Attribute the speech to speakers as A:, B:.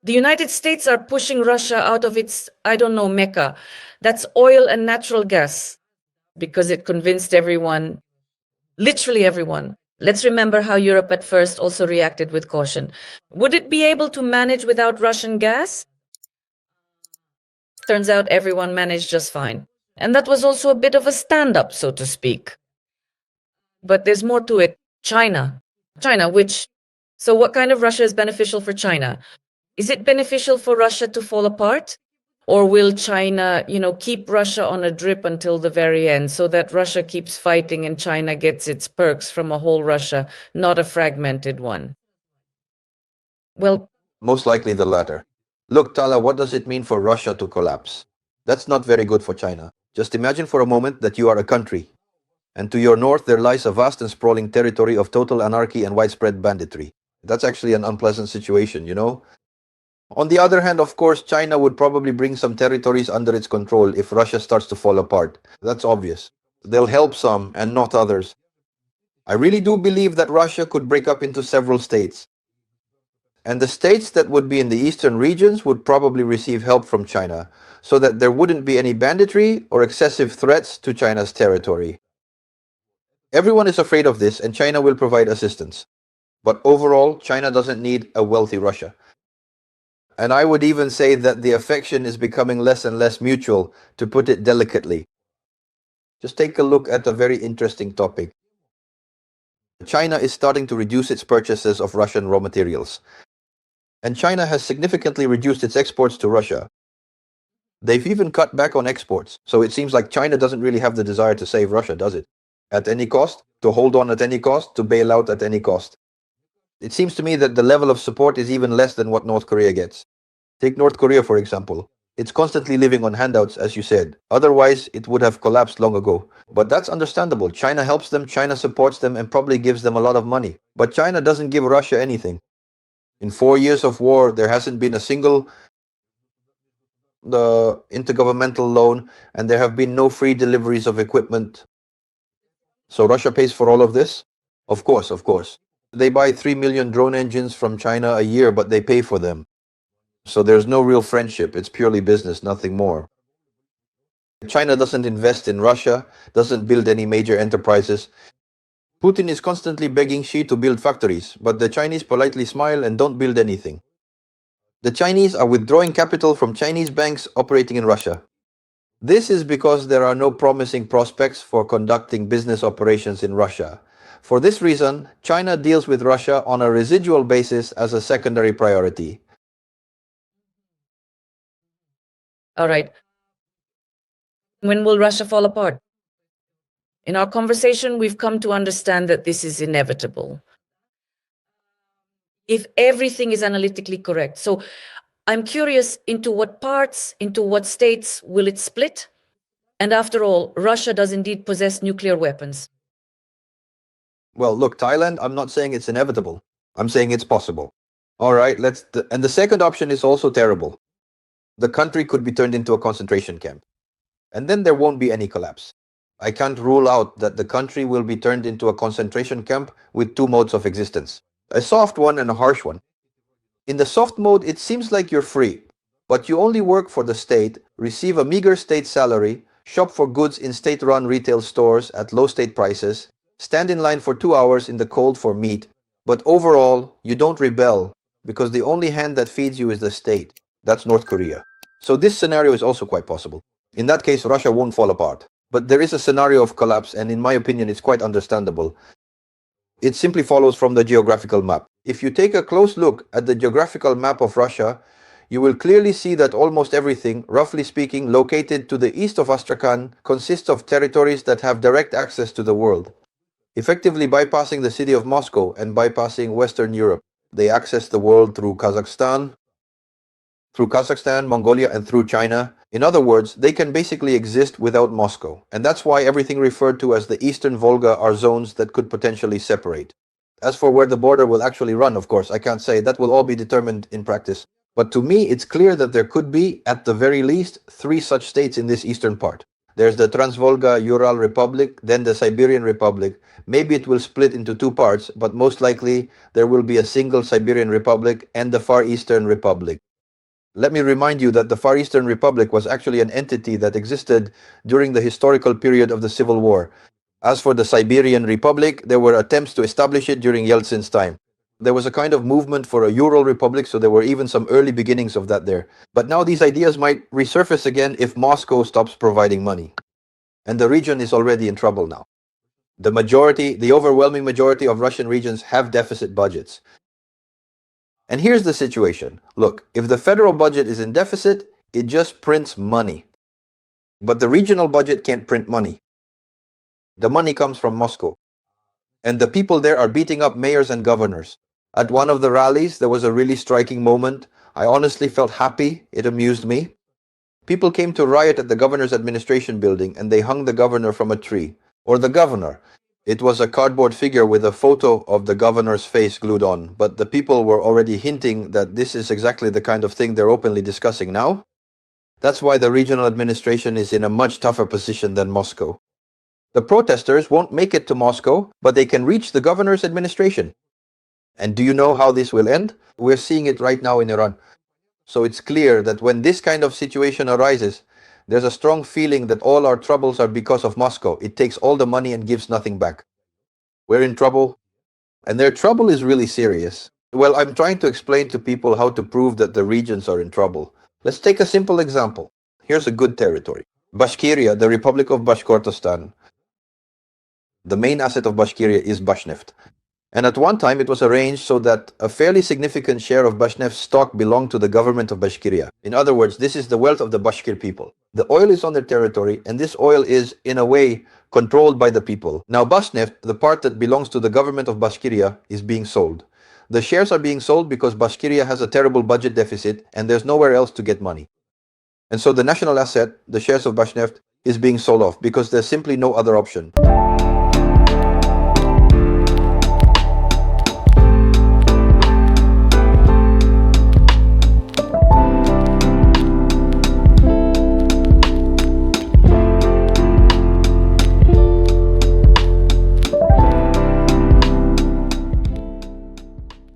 A: The United States are pushing Russia out of its, I don't know, Mecca. That's oil and natural gas, because it convinced everyone, literally everyone. Let's remember how Europe at first also reacted with caution. Would it be able to manage without Russian gas? Turns out everyone managed just fine. And that was also a bit of a stand-up, so to speak. But there's more to it. China. So what kind of Russia is beneficial for China? Is it beneficial for Russia to fall apart? Or will China, keep Russia on a drip until the very end so that Russia keeps fighting and China gets its perks from a whole Russia, not a fragmented one? Well,
B: Most likely the latter. Look, Tala, what does it mean for Russia to collapse? That's not very good for China. Just imagine for a moment that you are a country, and to your north there lies a vast and sprawling territory of total anarchy and widespread banditry. That's actually an unpleasant situation, you know? On the other hand, of course, China would probably bring some territories under its control if Russia starts to fall apart. That's obvious. They'll help some and not others. I really do believe that Russia could break up into several states. And the states that would be in the eastern regions would probably receive help from China, so that there wouldn't be any banditry or excessive threats to China's territory. Everyone is afraid of this, and China will provide assistance. But overall, China doesn't need a wealthy Russia. And I would even say that the affection is becoming less and less mutual, to put it delicately. Just take a look at a very interesting topic. China is starting to reduce its purchases of Russian raw materials. And China has significantly reduced its exports to Russia. They've even cut back on exports, so it seems like China doesn't really have the desire to save Russia, does it? At any cost, to hold on at any cost, to bail out at any cost. It seems to me that the level of support is even less than what North Korea gets. Take North Korea, for example. It's constantly living on handouts, as you said. Otherwise, it would have collapsed long ago. But that's understandable. China helps them, China supports them, and probably gives them a lot of money. But China doesn't give Russia anything. In 4 years of war, there hasn't been a single intergovernmental loan, and there have been no free deliveries of equipment. So Russia pays for all of this? Of course, of course. They buy 3 million drone engines from China a year, but they pay for them. So there's no real friendship. It's purely business, nothing more. China doesn't invest in Russia, doesn't build any major enterprises. Putin is constantly begging Xi to build factories, but the Chinese politely smile and don't build anything. The Chinese are withdrawing capital from Chinese banks operating in Russia. This is because there are no promising prospects for conducting business operations in Russia. For this reason, China deals with Russia on a residual basis as a secondary priority.
A: all right. When will Russia fall apart? In our conversation, we've come to understand that this is inevitable. If everything is analytically correct. So I'm curious, into what parts, into what states will it split? And after all, Russia does indeed possess nuclear weapons.
B: Well, look, Thailand, I'm not saying it's inevitable. I'm saying it's possible. All right, and the second option is also terrible. The country could be turned into a concentration camp. And then there won't be any collapse. I can't rule out that the country will be turned into a concentration camp with two modes of existence, a soft one and a harsh one. In the soft mode, it seems like you're free, but you only work for the state, receive a meager state salary, shop for goods in state-run retail stores at low state prices, stand in line for 2 hours in the cold for meat, but overall, you don't rebel because the only hand that feeds you is the state. That's North Korea. So this scenario is also quite possible. In that case, Russia won't fall apart. But there is a scenario of collapse, and in my opinion, it's quite understandable. It simply follows from the geographical map. If you take a close look at the geographical map of Russia, you will clearly see that almost everything, roughly speaking, located to the east of Astrakhan, consists of territories that have direct access to the world, effectively bypassing the city of Moscow and bypassing Western Europe. They access the world through Kazakhstan, Mongolia, and through China. In other words, they can basically exist without Moscow. And that's why everything referred to as the Eastern Volga are zones that could potentially separate. As for where the border will actually run, of course, I can't say. That will all be determined in practice. But to me, it's clear that there could be, at the very least, 3 such states in this eastern part. There's the Transvolga-Ural Republic, then the Siberian Republic. Maybe it will split into 2 parts, but most likely there will be a single Siberian Republic and the Far Eastern Republic. Let me remind you that the Far Eastern Republic was actually an entity that existed during the historical period of the Civil War. As for the Siberian Republic, there were attempts to establish it during Yeltsin's time. There was a kind of movement for a Ural Republic, so there were even some early beginnings of that there. But now these ideas might resurface again if Moscow stops providing money. And the region is already in trouble now. The overwhelming majority of Russian regions have deficit budgets. And here's the situation. Look, if the federal budget is in deficit, it just prints money. But the regional budget can't print money. The money comes from Moscow. And the people there are beating up mayors and governors. At one of the rallies, there was a really striking moment. I honestly felt happy. It amused me. People came to riot at the governor's administration building and they hung the governor from a tree. Or the governor. It was a cardboard figure with a photo of the governor's face glued on, but the people were already hinting that this is exactly the kind of thing they're openly discussing now. That's why the regional administration is in a much tougher position than Moscow. The protesters won't make it to Moscow, but they can reach the governor's administration. And do you know how this will end? We're seeing it right now in Iran. So it's clear that when this kind of situation arises, there's a strong feeling that all our troubles are because of Moscow. It takes all the money and gives nothing back. We're in trouble, and their trouble is really serious. Well, I'm trying to explain to people how to prove that the regions are in trouble. Let's take a simple example. Here's a good territory. Bashkiria, the Republic of Bashkortostan. The main asset of Bashkiria is Bashneft. And at one time, it was arranged so that a fairly significant share of Bashneft's stock belonged to the government of Bashkiria. In other words, this is the wealth of the Bashkir people. The oil is on their territory, and this oil is, in a way, controlled by the people. Now, Bashneft, the part that belongs to the government of Bashkiria, is being sold. The shares are being sold because Bashkiria has a terrible budget deficit, and there's nowhere else to get money. And so the national asset, the shares of Bashneft, is being sold off because there's simply no other option.